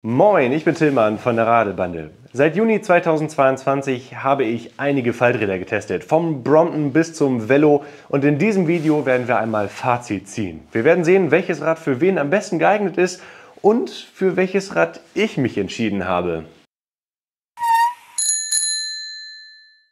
Moin, ich bin Tillmann von der Radelbande. Seit Juni 2022 habe ich einige Falträder getestet, vom Brompton bis zum Velo, und in diesem Video werden wir einmal Fazit ziehen. Wir werden sehen, welches Rad für wen am besten geeignet ist und für welches Rad ich mich entschieden habe.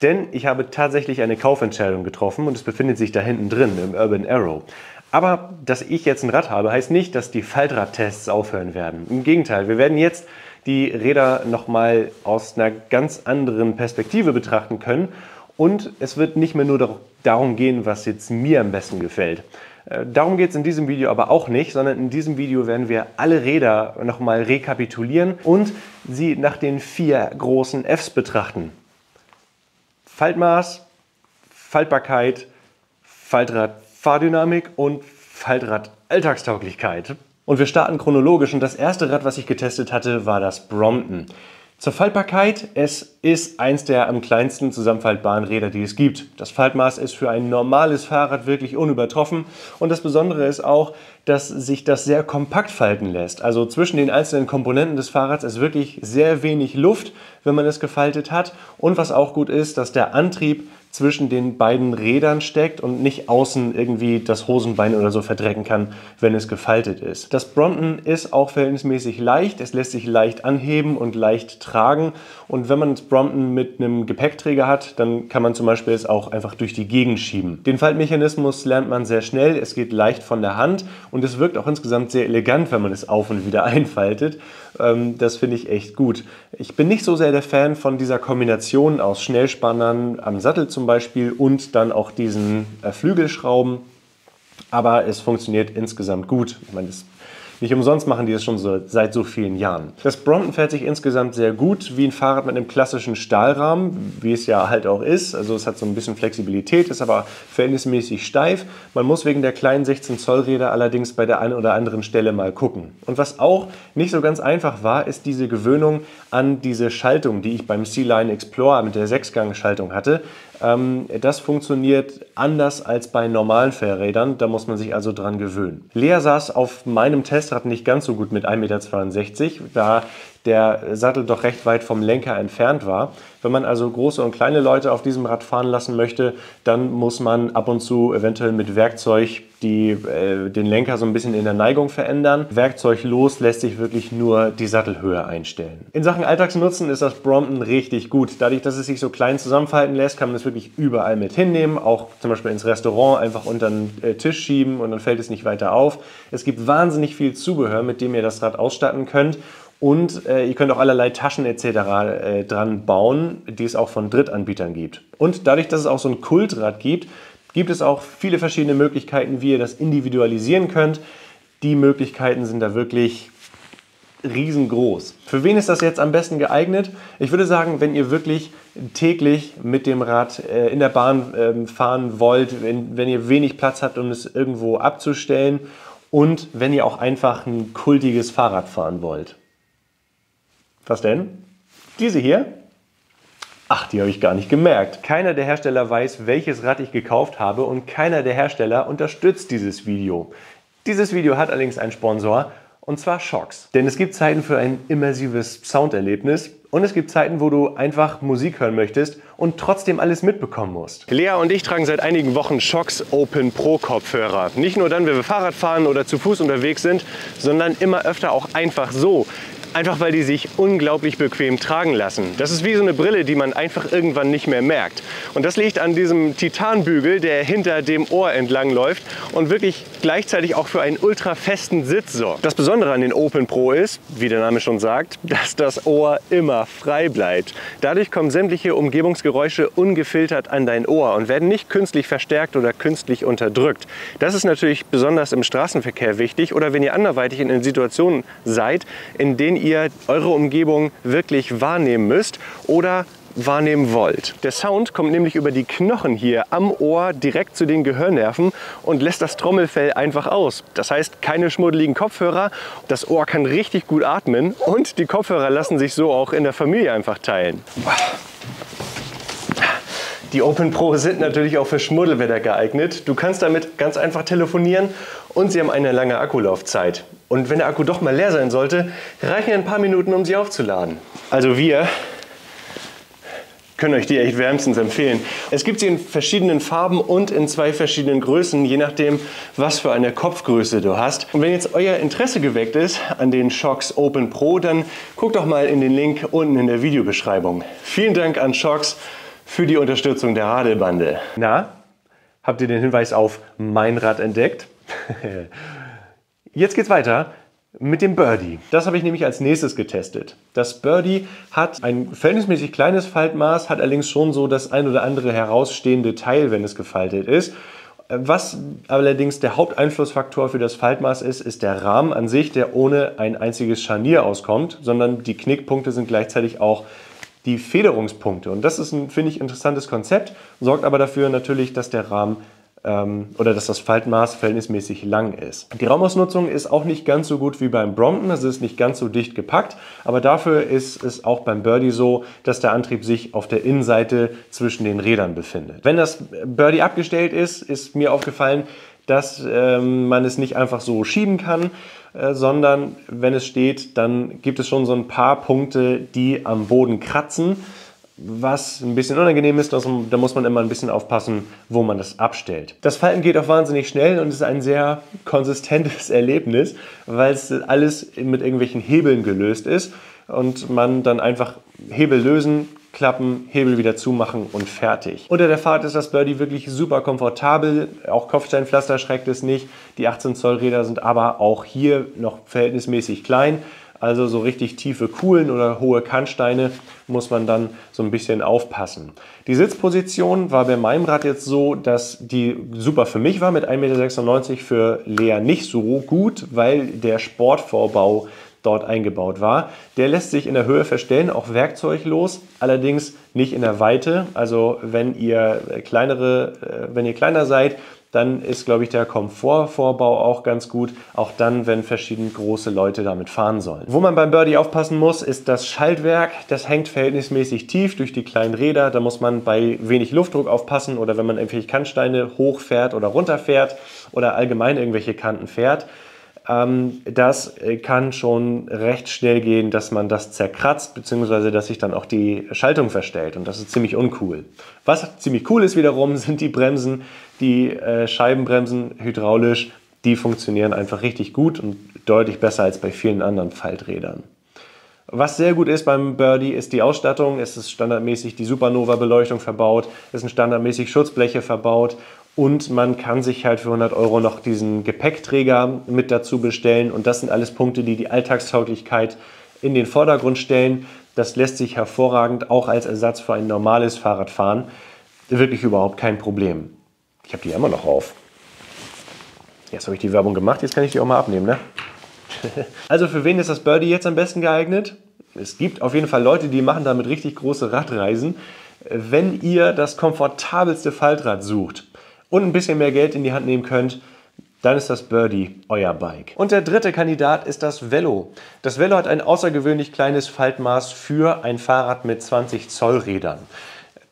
Denn ich habe tatsächlich eine Kaufentscheidung getroffen und es befindet sich da hinten drin im Urban Arrow. Aber dass ich jetzt ein Rad habe, heißt nicht, dass die Faltradtests aufhören werden. Im Gegenteil, wir werden jetzt die Räder nochmal aus einer ganz anderen Perspektive betrachten können und es wird nicht mehr nur darum gehen, was jetzt mir am besten gefällt. Darum geht es in diesem Video aber auch nicht, sondern in diesem Video werden wir alle Räder nochmal rekapitulieren und sie nach den 4 großen Fs betrachten. Faltmaß, Faltbarkeit, Faltrad-Fahrdynamik und Faltrad-Alltagstauglichkeit. Und wir starten chronologisch und das erste Rad, was ich getestet hatte, war das Brompton. Zur Faltbarkeit: es ist eins der am kleinsten zusammenfaltbaren Räder, die es gibt. Das Faltmaß ist für ein normales Fahrrad wirklich unübertroffen und das Besondere ist auch, dass sich das sehr kompakt falten lässt. Also zwischen den einzelnen Komponenten des Fahrrads ist wirklich sehr wenig Luft, wenn man es gefaltet hat. Und was auch gut ist, dass der Antrieb zwischen den beiden Rädern steckt und nicht außen irgendwie das Hosenbein oder so verdrecken kann, wenn es gefaltet ist. Das Brompton ist auch verhältnismäßig leicht, es lässt sich leicht anheben und leicht tragen, und wenn man das Brompton mit einem Gepäckträger hat, dann kann man zum Beispiel es auch einfach durch die Gegend schieben. Den Faltmechanismus lernt man sehr schnell, es geht leicht von der Hand und es wirkt auch insgesamt sehr elegant, wenn man es auf und wieder einfaltet. Das finde ich echt gut. Ich bin nicht so sehr der Fan von dieser Kombination aus Schnellspannern am Sattel zum Beispiel und dann auch diesen Flügelschrauben, aber es funktioniert insgesamt gut. Ich meine, nicht umsonst machen die es schon seit so vielen Jahren. Das Brompton fährt sich insgesamt sehr gut, wie ein Fahrrad mit einem klassischen Stahlrahmen, wie es ja halt auch ist. Also es hat so ein bisschen Flexibilität, ist aber verhältnismäßig steif. Man muss wegen der kleinen 16 Zoll Räder allerdings bei der einen oder anderen Stelle mal gucken. Und was auch nicht so ganz einfach war, ist diese Gewöhnung an diese Schaltung, die ich beim C-Line Explorer mit der 6-Gang-Schaltung hatte. Das funktioniert anders als bei normalen Fahrrädern, da muss man sich also dran gewöhnen. Lea saß auf meinem Testrad nicht ganz so gut mit 1,62 m, da der Sattel doch recht weit vom Lenker entfernt war. Wenn man also große und kleine Leute auf diesem Rad fahren lassen möchte, dann muss man ab und zu eventuell mit Werkzeug den Lenker so ein bisschen in der Neigung verändern. Werkzeuglos lässt sich wirklich nur die Sattelhöhe einstellen. In Sachen Alltagsnutzen ist das Brompton richtig gut. Dadurch, dass es sich so klein zusammenfalten lässt, kann man es wirklich überall mit hinnehmen. Auch zum Beispiel ins Restaurant einfach unter den Tisch schieben und dann fällt es nicht weiter auf. Es gibt wahnsinnig viel Zubehör, mit dem ihr das Rad ausstatten könnt. Und ihr könnt auch allerlei Taschen etc. Dran bauen, die es auch von Drittanbietern gibt. Und dadurch, dass es auch so ein Kultrad gibt, gibt es auch viele verschiedene Möglichkeiten, wie ihr das individualisieren könnt. Die Möglichkeiten sind da wirklich riesengroß. Für wen ist das jetzt am besten geeignet? Ich würde sagen, wenn ihr wirklich täglich mit dem Rad in der Bahn fahren wollt, wenn ihr wenig Platz habt, um es irgendwo abzustellen, und wenn ihr auch einfach ein kultiges Fahrrad fahren wollt. Was denn? Diese hier? Ach, die habe ich gar nicht gemerkt. Keiner der Hersteller weiß, welches Rad ich gekauft habe, und keiner der Hersteller unterstützt dieses Video. Dieses Video hat allerdings einen Sponsor, und zwar Shokz. Denn es gibt Zeiten für ein immersives Sounderlebnis und es gibt Zeiten, wo du einfach Musik hören möchtest und trotzdem alles mitbekommen musst. Lea und ich tragen seit einigen Wochen Shokz Open Pro Kopfhörer. Nicht nur dann, wenn wir Fahrrad fahren oder zu Fuß unterwegs sind, sondern immer öfter auch einfach so. Einfach weil die sich unglaublich bequem tragen lassen. Das ist wie so eine Brille, die man einfach irgendwann nicht mehr merkt. Und das liegt an diesem Titanbügel, der hinter dem Ohr entlang läuft und wirklich gleichzeitig auch für einen ultra festen Sitz sorgt. Das Besondere an den Open Pro ist, wie der Name schon sagt, dass das Ohr immer frei bleibt. Dadurch kommen sämtliche Umgebungsgeräusche ungefiltert an dein Ohr und werden nicht künstlich verstärkt oder künstlich unterdrückt. Das ist natürlich besonders im Straßenverkehr wichtig oder wenn ihr anderweitig in Situationen seid, in denen ihr eure Umgebung wirklich wahrnehmen müsst oder wahrnehmen wollt. Der Sound kommt nämlich über die Knochen hier am Ohr direkt zu den Gehörnerven und lässt das Trommelfell einfach aus. Das heißt, keine schmuddeligen Kopfhörer, das Ohr kann richtig gut atmen und die Kopfhörer lassen sich so auch in der Familie einfach teilen. Die Open Pro sind natürlich auch für Schmuddelwetter geeignet. Du kannst damit ganz einfach telefonieren und sie haben eine lange Akkulaufzeit. Und wenn der Akku doch mal leer sein sollte, reichen ein paar Minuten, um sie aufzuladen. Also wir können euch die echt wärmstens empfehlen. Es gibt sie in verschiedenen Farben und in 2 verschiedenen Größen, je nachdem, was für eine Kopfgröße du hast. Und wenn jetzt euer Interesse geweckt ist an den Shokz Open Pro, dann guckt doch mal in den Link unten in der Videobeschreibung. Vielen Dank an Shokz für die Unterstützung der Radelbande. Na, habt ihr den Hinweis auf mein Rad entdeckt? Jetzt geht's weiter mit dem Birdie. Das habe ich nämlich als nächstes getestet. Das Birdie hat ein verhältnismäßig kleines Faltmaß, hat allerdings schon so das ein oder andere herausstehende Teil, wenn es gefaltet ist. Was allerdings der Haupteinflussfaktor für das Faltmaß ist, ist der Rahmen an sich, der ohne ein einziges Scharnier auskommt, sondern die Knickpunkte sind gleichzeitig auch die Federungspunkte. Und das ist ein, finde ich, interessantes Konzept, sorgt aber dafür natürlich, dass der Rahmen oder dass das Faltmaß verhältnismäßig lang ist. Die Raumausnutzung ist auch nicht ganz so gut wie beim Brompton, also ist nicht ganz so dicht gepackt, aber dafür ist es auch beim Birdie so, dass der Antrieb sich auf der Innenseite zwischen den Rädern befindet. Wenn das Birdie abgestellt ist, ist mir aufgefallen, dass man es nicht einfach so schieben kann, sondern wenn es steht, dann gibt es schon so ein paar Punkte, die am Boden kratzen. Was ein bisschen unangenehm ist, da muss man immer ein bisschen aufpassen, wo man das abstellt. Das Falten geht auch wahnsinnig schnell und ist ein sehr konsistentes Erlebnis, weil es alles mit irgendwelchen Hebeln gelöst ist und man dann einfach Hebel lösen, klappen, Hebel wieder zumachen und fertig. Unter der Fahrt ist das Birdie wirklich super komfortabel, auch Kopfsteinpflaster schreckt es nicht. Die 18 Zoll Räder sind aber auch hier noch verhältnismäßig klein. Also so richtig tiefe Kuhlen oder hohe Kannsteine muss man dann so ein bisschen aufpassen. Die Sitzposition war bei meinem Rad jetzt so, dass die super für mich war mit 1,96 m, für Lea nicht so gut, weil der Sportvorbau dort eingebaut war. Der lässt sich in der Höhe verstellen, auch werkzeuglos, allerdings nicht in der Weite. Also wenn ihr kleiner seid, dann ist, glaube ich, der Komfortvorbau auch ganz gut, auch dann, wenn verschieden große Leute damit fahren sollen. Wo man beim Birdie aufpassen muss, ist das Schaltwerk. Das hängt verhältnismäßig tief durch die kleinen Räder. Da muss man bei wenig Luftdruck aufpassen oder wenn man irgendwelche Kannsteine hochfährt oder runterfährt oder allgemein irgendwelche Kanten fährt. Das kann schon recht schnell gehen, dass man das zerkratzt, beziehungsweise dass sich dann auch die Schaltung verstellt und das ist ziemlich uncool. Was ziemlich cool ist wiederum, sind die Bremsen, die Scheibenbremsen hydraulisch, die funktionieren einfach richtig gut und deutlich besser als bei vielen anderen Falträdern. Was sehr gut ist beim Birdie ist die Ausstattung. Es ist standardmäßig die Supernova-Beleuchtung verbaut, es sind standardmäßig Schutzbleche verbaut. Und man kann sich halt für 100 € noch diesen Gepäckträger mit dazu bestellen. Und das sind alles Punkte, die die Alltagstauglichkeit in den Vordergrund stellen. Das lässt sich hervorragend auch als Ersatz für ein normales Fahrrad fahren. Wirklich überhaupt kein Problem. Ich habe die ja immer noch auf. Jetzt habe ich die Werbung gemacht, jetzt kann ich die auch mal abnehmen, ne? Also für wen ist das Birdie jetzt am besten geeignet? Es gibt auf jeden Fall Leute, die machen damit richtig große Radreisen. Wenn ihr das komfortabelste Faltrad sucht und ein bisschen mehr Geld in die Hand nehmen könnt, dann ist das Birdie euer Bike. Und der dritte Kandidat ist das Velo. Das Velo hat ein außergewöhnlich kleines Faltmaß für ein Fahrrad mit 20 Zoll Rädern.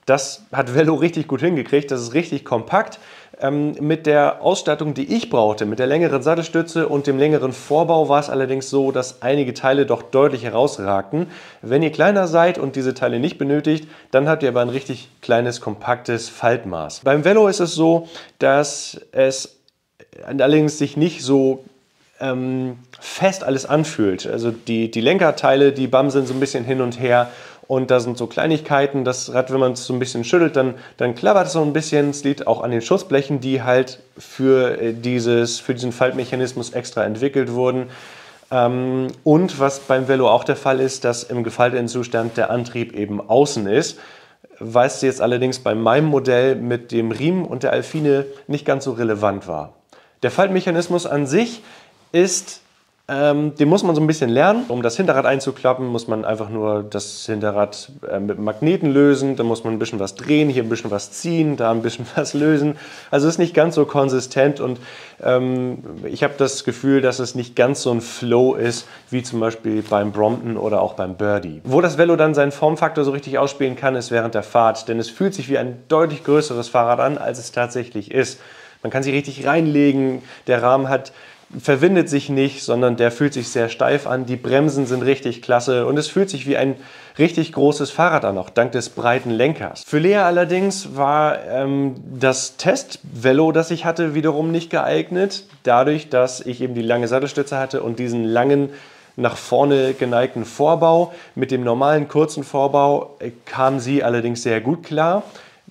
Das hat Velo richtig gut hingekriegt, das ist richtig kompakt. Mit der Ausstattung, die ich brauchte, mit der längeren Sattelstütze und dem längeren Vorbau war es allerdings so, dass einige Teile doch deutlich herausragten. Wenn ihr kleiner seid und diese Teile nicht benötigt, dann habt ihr aber ein richtig kleines, kompaktes Faltmaß. Beim Velo ist es so, dass es allerdings sich nicht so fest alles anfühlt. Also die Lenkerteile, die bamseln so ein bisschen hin und her. Und da sind so Kleinigkeiten, das Rad, wenn man es so ein bisschen schüttelt, dann klappert es so ein bisschen. Es liegt auch an den Schutzblechen, die halt für diesen Faltmechanismus extra entwickelt wurden. Und was beim Velo auch der Fall ist, dass im gefalteten Zustand der Antrieb eben außen ist. Was jetzt allerdings bei meinem Modell mit dem Riemen und der Alfine nicht ganz so relevant war. Der Faltmechanismus an sich ist... den muss man so ein bisschen lernen. Um das Hinterrad einzuklappen, muss man einfach nur das Hinterrad mit Magneten lösen. Da muss man ein bisschen was drehen, hier ein bisschen was ziehen, da ein bisschen was lösen. Also es ist nicht ganz so konsistent und ich habe das Gefühl, dass es nicht ganz so ein Flow ist, wie zum Beispiel beim Brompton oder auch beim Birdie. Wo das Velo dann seinen Formfaktor so richtig ausspielen kann, ist während der Fahrt. Denn es fühlt sich wie ein deutlich größeres Fahrrad an, als es tatsächlich ist. Man kann sich richtig reinlegen, der Rahmen hat verwindet sich nicht, sondern der fühlt sich sehr steif an. Die Bremsen sind richtig klasse und es fühlt sich wie ein richtig großes Fahrrad an, auch dank des breiten Lenkers. Für Lea allerdings war das Testvelo, das ich hatte, wiederum nicht geeignet, dadurch, dass ich eben die lange Sattelstütze hatte und diesen langen, nach vorne geneigten Vorbau. Mit dem normalen kurzen Vorbau kam sie allerdings sehr gut klar.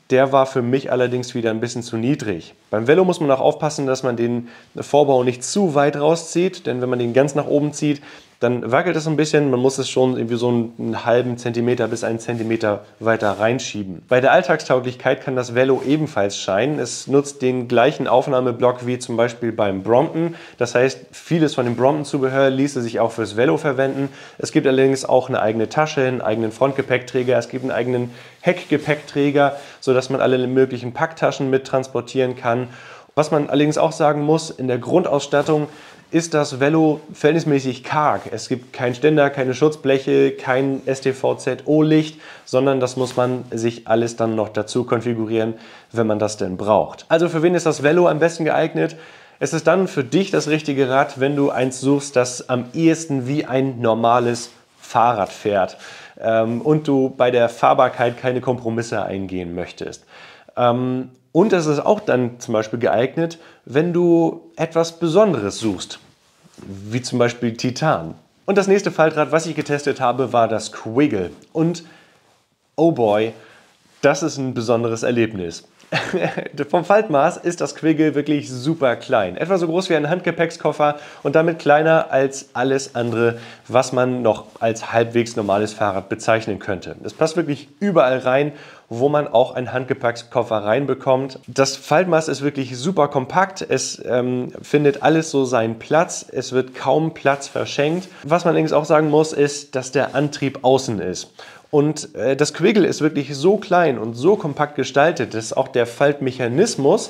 Der war für mich allerdings wieder ein bisschen zu niedrig. Beim Velo muss man auch aufpassen, dass man den Vorbau nicht zu weit rauszieht, denn wenn man den ganz nach oben zieht, dann wackelt es ein bisschen. Man muss es schon irgendwie so einen halben Zentimeter bis einen Zentimeter weiter reinschieben. Bei der Alltagstauglichkeit kann das Velo ebenfalls scheinen. Es nutzt den gleichen Aufnahmeblock wie zum Beispiel beim Brompton. Das heißt, vieles von dem Brompton-Zubehör ließe sich auch fürs Velo verwenden. Es gibt allerdings auch eine eigene Tasche, einen eigenen Frontgepäckträger, es gibt einen eigenen Heckgepäckträger, sodass man alle möglichen Packtaschen mit transportieren kann. Was man allerdings auch sagen muss, in der Grundausstattung ist das Velo verhältnismäßig karg. Es gibt keinen Ständer, keine Schutzbleche, kein STVZO-Licht, sondern das muss man sich alles dann noch dazu konfigurieren, wenn man das denn braucht. Also für wen ist das Velo am besten geeignet? Es ist dann für dich das richtige Rad, wenn du eins suchst, das am ehesten wie ein normales Fahrrad fährt und du bei der Fahrbarkeit keine Kompromisse eingehen möchtest. Und es ist auch dann zum Beispiel geeignet, wenn du etwas Besonderes suchst, wie zum Beispiel Titan. Und das nächste Faltrad, was ich getestet habe, war das Quiggle. Und oh boy, das ist ein besonderes Erlebnis. Vom Faltmaß ist das Quiggle wirklich super klein. Etwa so groß wie ein Handgepäckskoffer und damit kleiner als alles andere, was man noch als halbwegs normales Fahrrad bezeichnen könnte. Es passt wirklich überall rein, wo man auch einen Handgepäckskoffer reinbekommt. Das Faltmaß ist wirklich super kompakt. Es findet alles so seinen Platz. Es wird kaum Platz verschenkt. Was man allerdings auch sagen muss, ist, dass der Antrieb außen ist. Und das Quiggle ist wirklich so klein und so kompakt gestaltet, dass auch der Faltmechanismus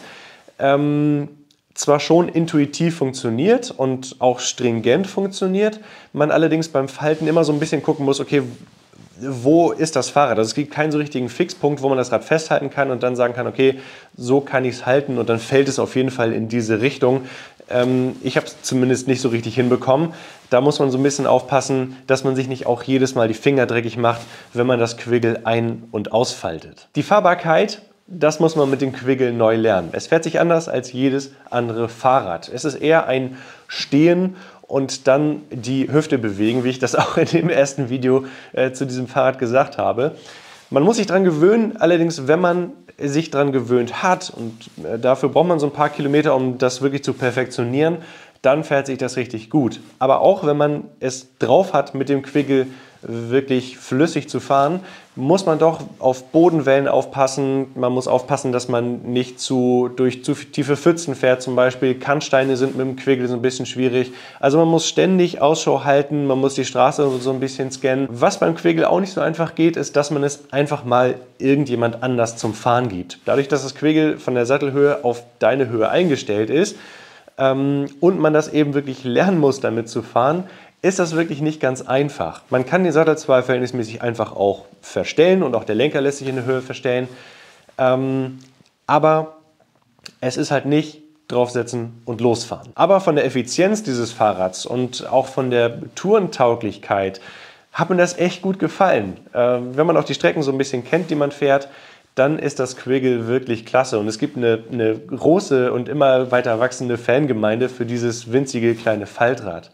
zwar schon intuitiv funktioniert und auch stringent funktioniert, man allerdings beim Falten immer so ein bisschen gucken muss, okay, wo ist das Fahrrad? Also es gibt keinen so richtigen Fixpunkt, wo man das Rad festhalten kann und dann sagen kann, okay, so kann ich es halten und dann fällt es auf jeden Fall in diese Richtung. Ich habe es zumindest nicht so richtig hinbekommen. Da muss man so ein bisschen aufpassen, dass man sich nicht auch jedes Mal die Finger dreckig macht, wenn man das Quiggle ein- und ausfaltet. Die Fahrbarkeit, das muss man mit dem Quiggle neu lernen. Es fährt sich anders als jedes andere Fahrrad. Es ist eher ein Stehen und dann die Hüfte bewegen, wie ich das auch in dem ersten Video zu diesem Fahrrad gesagt habe. Man muss sich daran gewöhnen, allerdings wenn man sich daran gewöhnt hat und dafür braucht man so ein paar Kilometer, um das wirklich zu perfektionieren, dann fährt sich das richtig gut. Aber auch wenn man es drauf hat, mit dem Quiggle wirklich flüssig zu fahren, muss man doch auf Bodenwellen aufpassen. Man muss aufpassen, dass man nicht durch zu tiefe Pfützen fährt. Zum Beispiel Kannsteine sind mit dem Quiggle so ein bisschen schwierig. Also man muss ständig Ausschau halten, man muss die Straße so ein bisschen scannen. Was beim Quiggle auch nicht so einfach geht, ist, dass man es einfach mal irgendjemand anders zum Fahren gibt. Dadurch, dass das Quiggle von der Sattelhöhe auf deine Höhe eingestellt ist und man das eben wirklich lernen muss, damit zu fahren, ist das wirklich nicht ganz einfach. Man kann den Sattel zwar verhältnismäßig einfach auch verstellen und auch der Lenker lässt sich in der Höhe verstellen, aber es ist halt nicht draufsetzen und losfahren. Aber von der Effizienz dieses Fahrrads und auch von der Tourentauglichkeit hat mir das echt gut gefallen. Wenn man auch die Strecken so ein bisschen kennt, die man fährt, dann ist das Quiggle wirklich klasse. Und es gibt eine große und immer weiter wachsende Fangemeinde für dieses winzige kleine Faltrad.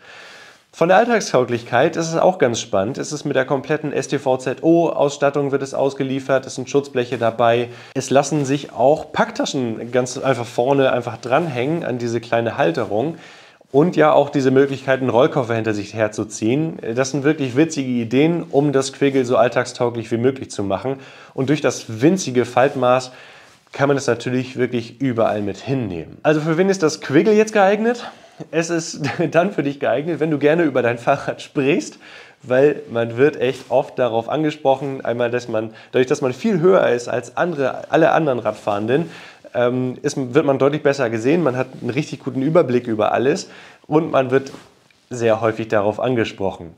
Von der Alltagstauglichkeit ist es auch ganz spannend. Es ist mit der kompletten STVZO-Ausstattung wird es ausgeliefert. Es sind Schutzbleche dabei. Es lassen sich auch Packtaschen ganz einfach vorne einfach dranhängen an diese kleine Halterung. Und ja auch diese Möglichkeit, einen Rollkoffer hinter sich herzuziehen. Das sind wirklich witzige Ideen, um das Quiggle so alltagstauglich wie möglich zu machen. Und durch das winzige Faltmaß kann man es natürlich wirklich überall mit hinnehmen. Also für wen ist das Quiggle jetzt geeignet? Es ist dann für dich geeignet, wenn du gerne über dein Fahrrad sprichst, weil man wird echt oft darauf angesprochen, einmal, dadurch, dass man viel höher ist als alle anderen Radfahrenden, wird man deutlich besser gesehen, man hat einen richtig guten Überblick über alles und man wird sehr häufig darauf angesprochen.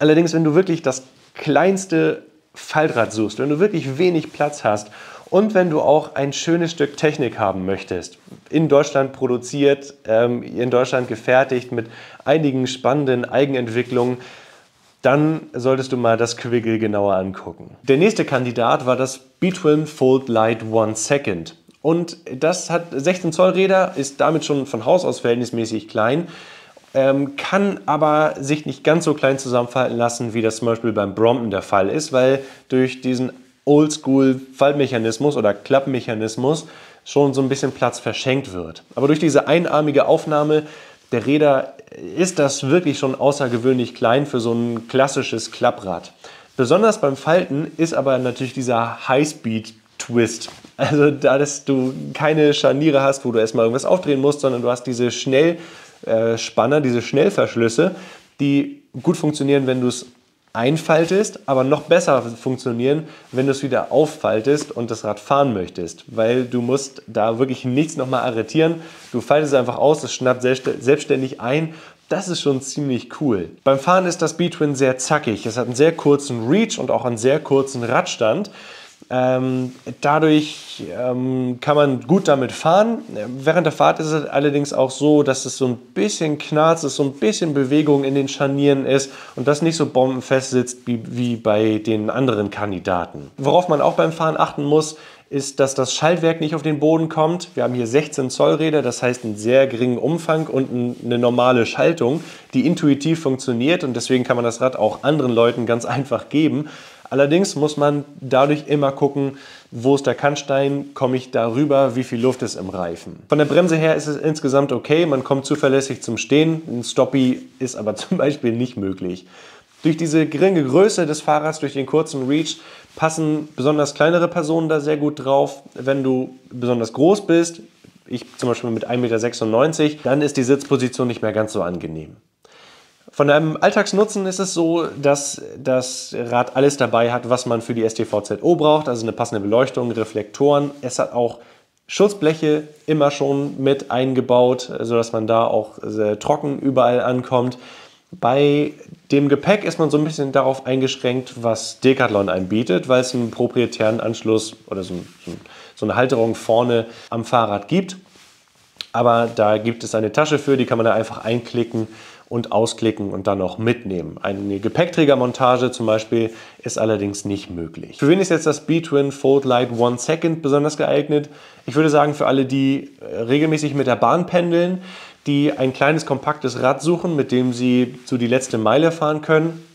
Allerdings, wenn du wirklich das kleinste Faltrad suchst, wenn du wirklich wenig Platz hast Und wenn du auch ein schönes Stück Technik haben möchtest, in Deutschland produziert, in Deutschland gefertigt, mit einigen spannenden Eigenentwicklungen, dann solltest du mal das Quiggle genauer angucken. Der nächste Kandidat war das Betwin Fold Lite 1 Second. Und das hat 16 Zoll Räder, ist damit schon von Haus aus verhältnismäßig klein, kann aber sich nicht ganz so klein zusammenfalten lassen, wie das zum Beispiel beim Brompton der Fall ist, weil durch diesen Oldschool-Faltmechanismus oder Klappmechanismus schon so ein bisschen Platz verschenkt wird. Aber durch diese einarmige Aufnahme der Räder ist das wirklich schon außergewöhnlich klein für so ein klassisches Klapprad. Besonders beim Falten ist aber natürlich dieser High-Speed-Twist. Also da, dass du keine Scharniere hast, wo du erstmal irgendwas aufdrehen musst, sondern du hast diese Schnellspanner, diese Schnellverschlüsse, die gut funktionieren, wenn du es einfaltest, aber noch besser funktionieren, wenn du es wieder auffaltest und das Rad fahren möchtest, weil du musst da wirklich nichts nochmal arretieren. Du faltest es einfach aus, es schnappt selbstständig ein. Das ist schon ziemlich cool. Beim Fahren ist das Betwin sehr zackig. Es hat einen sehr kurzen Reach und auch einen sehr kurzen Radstand. Dadurch kann man gut damit fahren. Während der Fahrt ist es allerdings auch so, dass es so ein bisschen knarzt, dass so ein bisschen Bewegung in den Scharnieren ist und das nicht so bombenfest sitzt wie bei den anderen Kandidaten. Worauf man auch beim Fahren achten muss, ist, dass das Schaltwerk nicht auf den Boden kommt. Wir haben hier 16 Zoll Räder, das heißt einen sehr geringen Umfang und eine normale Schaltung, die intuitiv funktioniert und deswegen kann man das Rad auch anderen Leuten ganz einfach geben. Allerdings muss man dadurch immer gucken, wo ist der Kannstein, komme ich da rüber, wie viel Luft ist im Reifen. Von der Bremse her ist es insgesamt okay, man kommt zuverlässig zum Stehen, ein Stoppie ist aber zum Beispiel nicht möglich. Durch diese geringe Größe des Fahrrads, durch den kurzen Reach, passen besonders kleinere Personen da sehr gut drauf. Wenn du besonders groß bist, ich zum Beispiel mit 1,96 m, dann ist die Sitzposition nicht mehr ganz so angenehm. Von deinem Alltagsnutzen ist es so, dass das Rad alles dabei hat, was man für die STVZO braucht, also eine passende Beleuchtung, Reflektoren. Es hat auch Schutzbleche immer schon mit eingebaut, sodass man da auch trocken überall ankommt. Bei dem Gepäck ist man so ein bisschen darauf eingeschränkt, was Decathlon anbietet, weil es einen proprietären Anschluss oder so eine Halterung vorne am Fahrrad gibt. Aber da gibt es eine Tasche für, die kann man da einfach einklicken und ausklicken und dann noch mitnehmen. Eine Gepäckträgermontage zum Beispiel ist allerdings nicht möglich. Für wen ist jetzt das Betwin Fold Lite 1 Second besonders geeignet? Ich würde sagen, für alle, die regelmäßig mit der Bahn pendeln, die ein kleines, kompaktes Rad suchen, mit dem sie so die letzte Meile fahren können,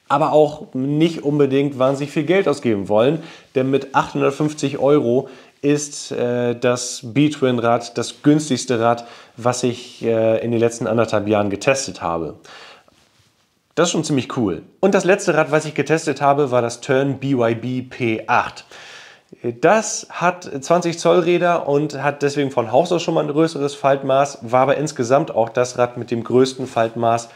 aber auch nicht unbedingt wahnsinnig viel Geld ausgeben wollen, denn mit 850 € ist das Betwin-Rad das günstigste Rad, was ich in den letzten 1,5 Jahren getestet habe. Das ist schon ziemlich cool. Und das letzte Rad, was ich getestet habe, war das Tern BYB P8. Das hat 20 Zoll Räder und hat deswegen von Haus aus schon mal ein größeres Faltmaß, war aber insgesamt auch das Rad mit dem größten Faltmaß,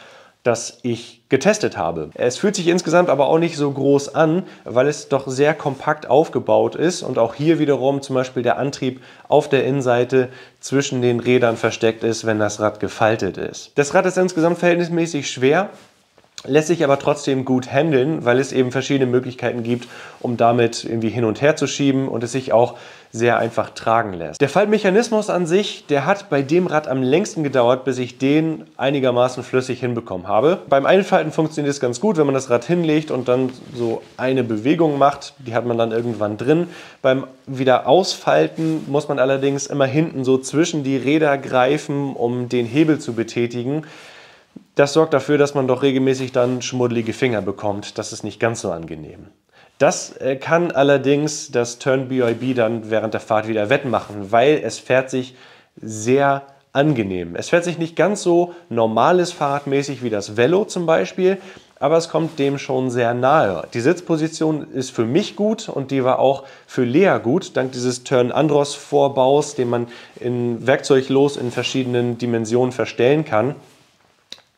das ich getestet habe. Es fühlt sich insgesamt aber auch nicht so groß an, weil es doch sehr kompakt aufgebaut ist und auch hier wiederum zum Beispiel der Antrieb auf der Innenseite zwischen den Rädern versteckt ist, wenn das Rad gefaltet ist. Das Rad ist insgesamt verhältnismäßig schwer, lässt sich aber trotzdem gut handeln, weil es eben verschiedene Möglichkeiten gibt, um damit irgendwie hin und her zu schieben und es sich auch sehr einfach tragen lässt. Der Faltmechanismus an sich, der hat bei dem Rad am längsten gedauert, bis ich den einigermaßen flüssig hinbekommen habe. Beim Einfalten funktioniert es ganz gut, wenn man das Rad hinlegt und dann so eine Bewegung macht, die hat man dann irgendwann drin. Beim wieder Ausfalten muss man allerdings immer hinten so zwischen die Räder greifen, um den Hebel zu betätigen. Das sorgt dafür, dass man doch regelmäßig dann schmuddelige Finger bekommt. Das ist nicht ganz so angenehm. Das kann allerdings das Tern BYB dann während der Fahrt wieder wettmachen, weil es fährt sich sehr angenehm. Es fährt sich nicht ganz so normales Fahrradmäßig wie das Velo zum Beispiel, aber es kommt dem schon sehr nahe. Die Sitzposition ist für mich gut und die war auch für Lea gut, dank dieses Tern Andros Vorbaus, den man in werkzeuglos in verschiedenen Dimensionen verstellen kann.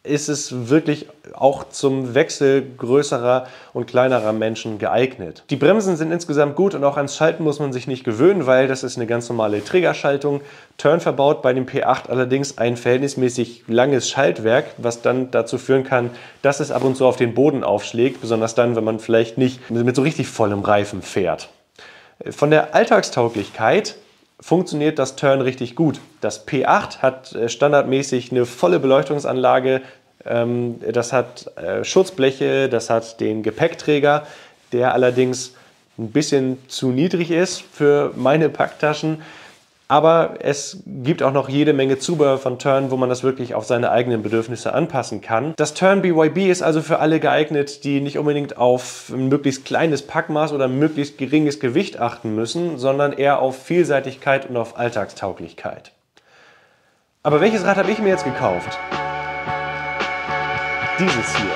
Ist es wirklich auch zum Wechsel größerer und kleinerer Menschen geeignet. Die Bremsen sind insgesamt gut und auch ans Schalten muss man sich nicht gewöhnen, weil das ist eine ganz normale Trägerschaltung. Tern verbaut bei dem P8 allerdings ein verhältnismäßig langes Schaltwerk, was dann dazu führen kann, dass es ab und zu auf den Boden aufschlägt, besonders dann, wenn man vielleicht nicht mit so richtig vollem Reifen fährt. Von der Alltagstauglichkeit funktioniert das Turn richtig gut. Das P8 hat standardmäßig eine volle Beleuchtungsanlage, das hat Schutzbleche, das hat den Gepäckträger, der allerdings ein bisschen zu niedrig ist für meine Packtaschen. Aber es gibt auch noch jede Menge Zubehör von Turn, wo man das wirklich auf seine eigenen Bedürfnisse anpassen kann. Das Turn BYB ist also für alle geeignet, die nicht unbedingt auf ein möglichst kleines Packmaß oder ein möglichst geringes Gewicht achten müssen, sondern eher auf Vielseitigkeit und auf Alltagstauglichkeit. Aber welches Rad habe ich mir jetzt gekauft? Dieses hier.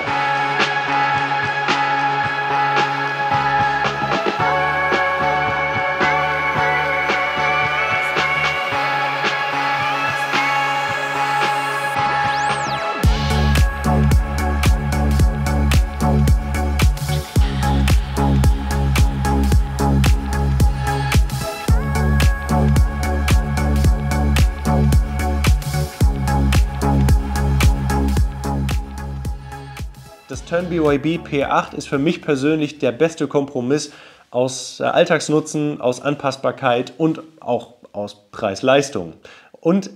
Das Turn BYB P8 ist für mich persönlich der beste Kompromiss aus Alltagsnutzen, aus Anpassbarkeit und auch aus Preis-Leistung. Und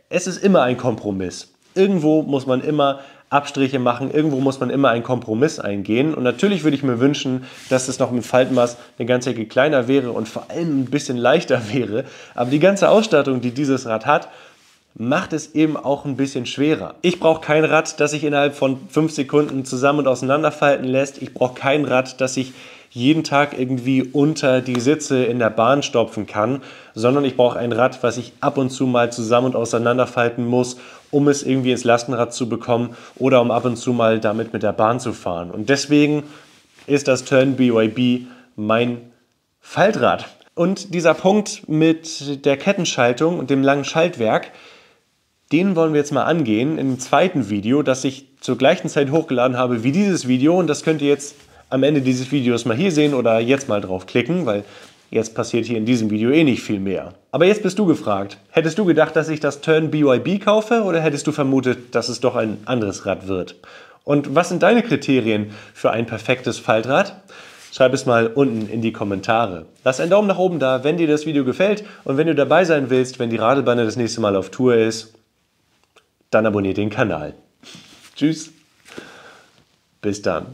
es ist immer ein Kompromiss. Irgendwo muss man immer Abstriche machen, irgendwo muss man immer einen Kompromiss eingehen. Und natürlich würde ich mir wünschen, dass es noch mit Faltmaß eine ganze Ecke kleiner wäre und vor allem ein bisschen leichter wäre. Aber die ganze Ausstattung, die dieses Rad hat, macht es eben auch ein bisschen schwerer. Ich brauche kein Rad, das sich innerhalb von 5 Sekunden zusammen und auseinanderfalten lässt. Ich brauche kein Rad, das ich jeden Tag irgendwie unter die Sitze in der Bahn stopfen kann, sondern ich brauche ein Rad, was ich ab und zu mal zusammen und auseinanderfalten muss, um es irgendwie ins Lastenrad zu bekommen oder um ab und zu mal damit mit der Bahn zu fahren. Und deswegen ist das Turn BYB mein Faltrad. Und dieser Punkt mit der Kettenschaltung und dem langen Schaltwerk, den wollen wir jetzt mal angehen im zweiten Video, das ich zur gleichen Zeit hochgeladen habe wie dieses Video. Und das könnt ihr jetzt am Ende dieses Videos mal hier sehen oder jetzt mal draufklicken, weil jetzt passiert hier in diesem Video eh nicht viel mehr. Aber jetzt bist du gefragt. Hättest du gedacht, dass ich das Turn BYB kaufe oder hättest du vermutet, dass es doch ein anderes Rad wird? Und was sind deine Kriterien für ein perfektes Faltrad? Schreib es mal unten in die Kommentare. Lass einen Daumen nach oben da, wenn dir das Video gefällt und wenn du dabei sein willst, wenn die Radelbahn das nächste Mal auf Tour ist. Dann abonniert den Kanal. Tschüss. Bis dann.